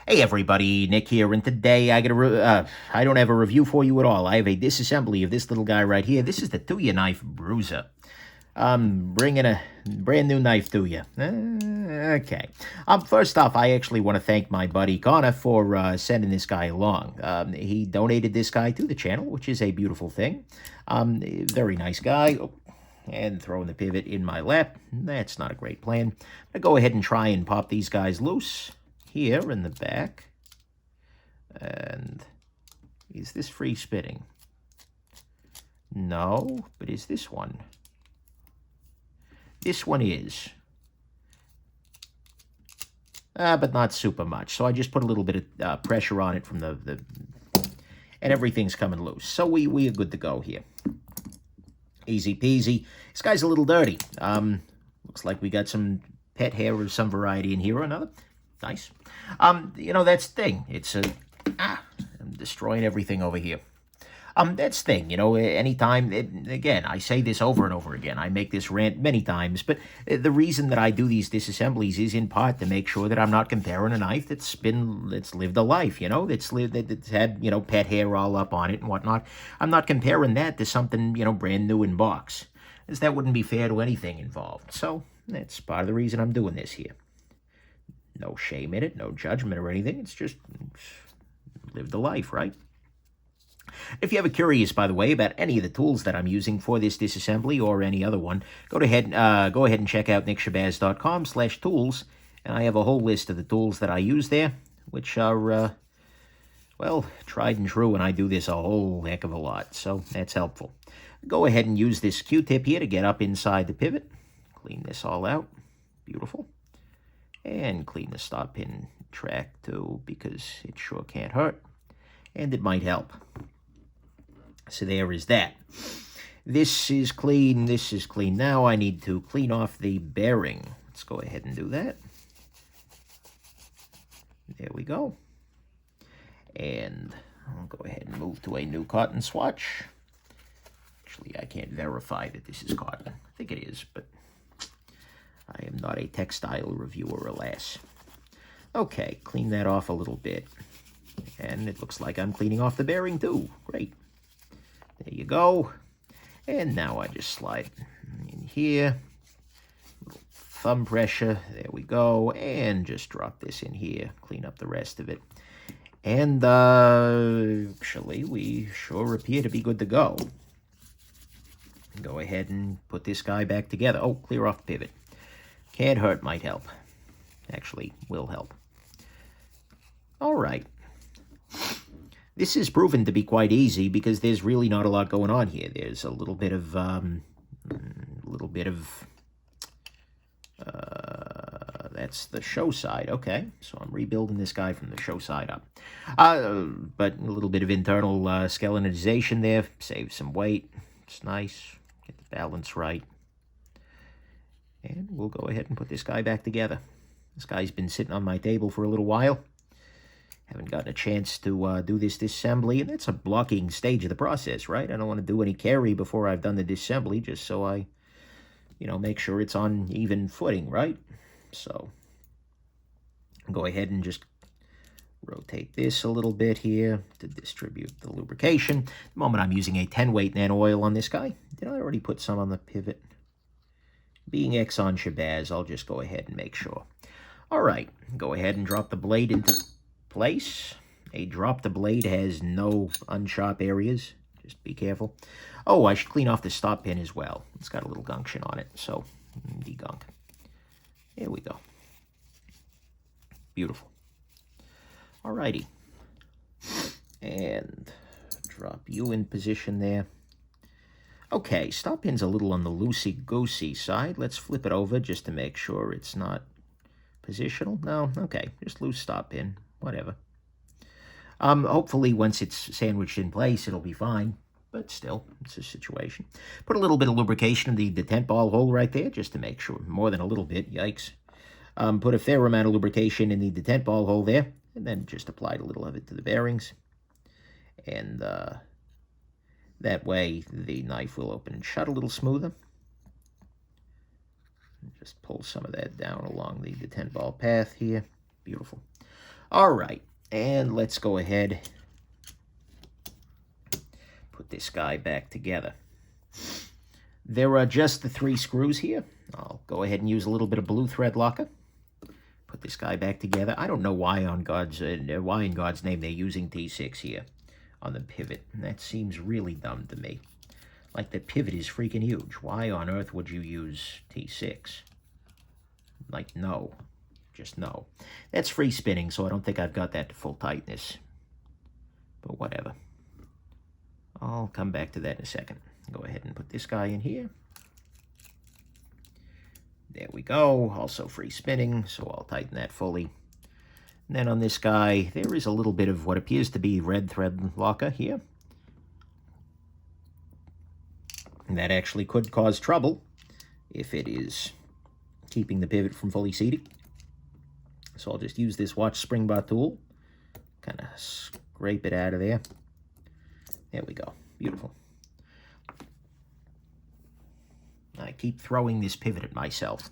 Hey everybody, Nick here, and today I don't have a review for you at all. I have a disassembly of this little guy right here. This is the TuyaKnife Bruiser. I'm bringing a brand new knife to you. Okay. First off, I actually want to thank my buddy Connor for sending this guy along. He donated this guy to the channel, which is a beautiful thing. Very nice guy. Oh, and throwing the pivot in my lap. That's not a great plan. I'm going to go ahead and try and pop these guys loose here in the back. And is this free spinning? No, but is this one? This one is. But not super much. So I just put a little bit of pressure on it from the and everything's coming loose. So we are good to go here. Easy peasy. This guy's a little dirty. Looks like we got some pet hair of some variety in here or another. Nice. You know, that's the thing. It's I'm destroying everything over here. That's the thing, you know, anytime, again, I say this over and over again. I make this rant many times, but the reason that I do these disassemblies is in part to make sure that I'm not comparing a knife that's lived a life, you know, that's had, you know, pet hair all up on it and whatnot. I'm not comparing that to something, you know, brand new in box, as that wouldn't be fair to anything involved. So that's part of the reason I'm doing this here. No shame in it, no judgment or anything. It's just live the life, right? If you're ever curious, by the way, about any of the tools that I'm using for this disassembly or any other one, go ahead and check out nickshabazz.com/tools, and I have a whole list of the tools that I use there, which are, well, tried and true, and I do this a whole heck of a lot, so that's helpful. Go ahead and use this Q-tip here to get up inside the pivot. Clean this all out. Beautiful. And clean the stop pin track too, because it sure can't hurt, and it might help. So there is that. This is clean. This is clean. Now I need to clean off the bearing. Let's go ahead and do that. There we go. And I'll go ahead and move to a new cotton swatch. Actually, I can't verify that this is cotton. I think it is, but I am not a textile reviewer, alas. Okay, clean that off a little bit. And it looks like I'm cleaning off the bearing too. Great. There you go. And now I just slide in here. Little thumb pressure. There we go. And just drop this in here. Clean up the rest of it. And actually, we sure appear to be good to go. Go ahead and put this guy back together. Oh, clear off the pivot. Can't hurt, might help. Actually, will help. All right. This is proven to be quite easy because there's really not a lot going on here. There's a little bit of, that's the show side. Okay, so I'm rebuilding this guy from the show side up. But a little bit of internal skeletonization there. Save some weight. It's nice. Get the balance right. And we'll go ahead and put this guy back together. This guy's been sitting on my table for a little while. Haven't gotten a chance to do this disassembly, and it's a blocking stage of the process, right? I don't want to do any carry before I've done the disassembly, just so I, you know, make sure it's on even footing, right? So, go ahead and just rotate this a little bit here to distribute the lubrication. At the moment, I'm using a 10-weight nano oil on this guy. Did I already put some on the pivot? Being Exxon Shabazz, I'll just go ahead and make sure. All right, go ahead and drop the blade into place. A drop the blade has no unsharp areas. Just be careful. Oh, I should clean off the stop pin as well. It's got a little gunktion on it, so degunk. There we go. Beautiful. Alrighty. And drop you in position there. Okay, stop pin's a little on the loosey-goosey side. Let's flip it over just to make sure it's not positional. No, okay, just loose stop pin. Whatever. Hopefully once it's sandwiched in place, it'll be fine. But still, it's a situation. Put a little bit of lubrication in the detent ball hole right there, just to make sure. More than a little bit, yikes. Put a fair amount of lubrication in the detent ball hole there, and then just applied a little of it to the bearings. And that way, the knife will open and shut a little smoother. Just pull some of that down along the detent ball path here. Beautiful. All right, and let's go ahead, put this guy back together. There are just the 3 screws here. I'll go ahead and use a little bit of blue thread locker. Put this guy back together. I don't know why in God's name they're using T6 here on the pivot. That seems really dumb to me. Like, the pivot is freaking huge. Why on earth would you use T6? Like, no. Just no. That's free spinning, so I don't think I've got that to full tightness. But whatever. I'll come back to that in a second. Go ahead and put this guy in here. There we go. Also free spinning, so I'll tighten that fully. And then on this guy, there is a little bit of what appears to be red thread locker here. And that actually could cause trouble if it is keeping the pivot from fully seating. So I'll just use this watch spring bar tool. Kind of scrape it out of there. There we go. Beautiful. I keep throwing this pivot at myself.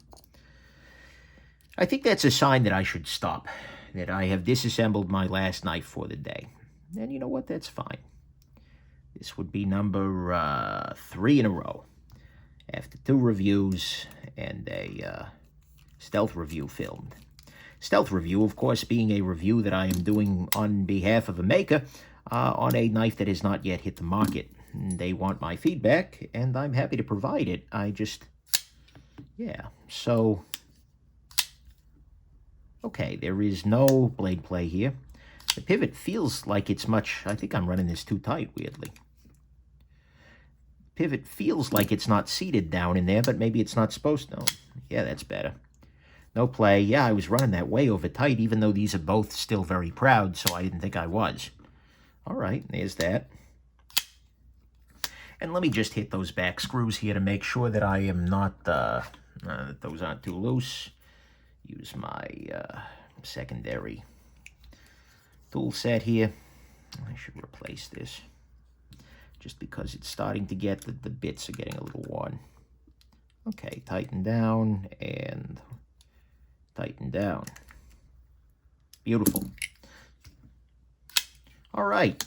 I think that's a sign that I should stop, that I have disassembled my last knife for the day. And you know what? That's fine. This would be number 3 in a row. After 2 reviews and a stealth review filmed. Stealth review, of course, being a review that I am doing on behalf of a maker on a knife that has not yet hit the market. They want my feedback, and I'm happy to provide it. Yeah, so, okay, there is no blade play here. The pivot feels like it's I think I'm running this too tight, weirdly. Pivot feels like it's not seated down in there, but maybe it's not supposed to. Yeah, that's better. No play. Yeah, I was running that way over tight, even though these are both still very proud, so I didn't think I was. All right, there's that. And let me just hit those back screws here to make sure that I am not, that those aren't too loose. Use my secondary tool set here. I should replace this just because it's starting to get, the bits are getting a little worn. Okay, tighten down and tighten down. Beautiful. All right.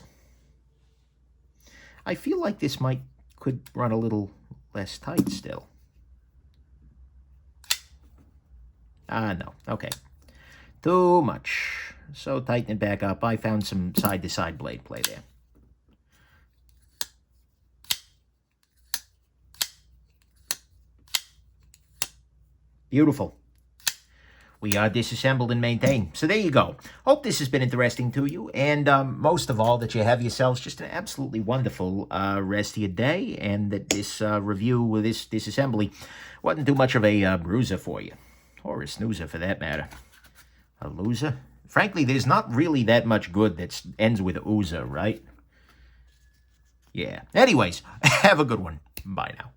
I feel like this could run a little less tight still. No. Okay. Too much. So tighten it back up. I found some side-to-side blade play there. Beautiful. We are disassembled and maintained. So there you go. Hope this has been interesting to you. And most of all, that you have yourselves just an absolutely wonderful rest of your day. And that this review, this disassembly, wasn't too much of a bruiser for you. Or a snoozer, for that matter. A loser? Frankly, there's not really that much good that ends with oozer, right? Yeah. Anyways, have a good one. Bye now.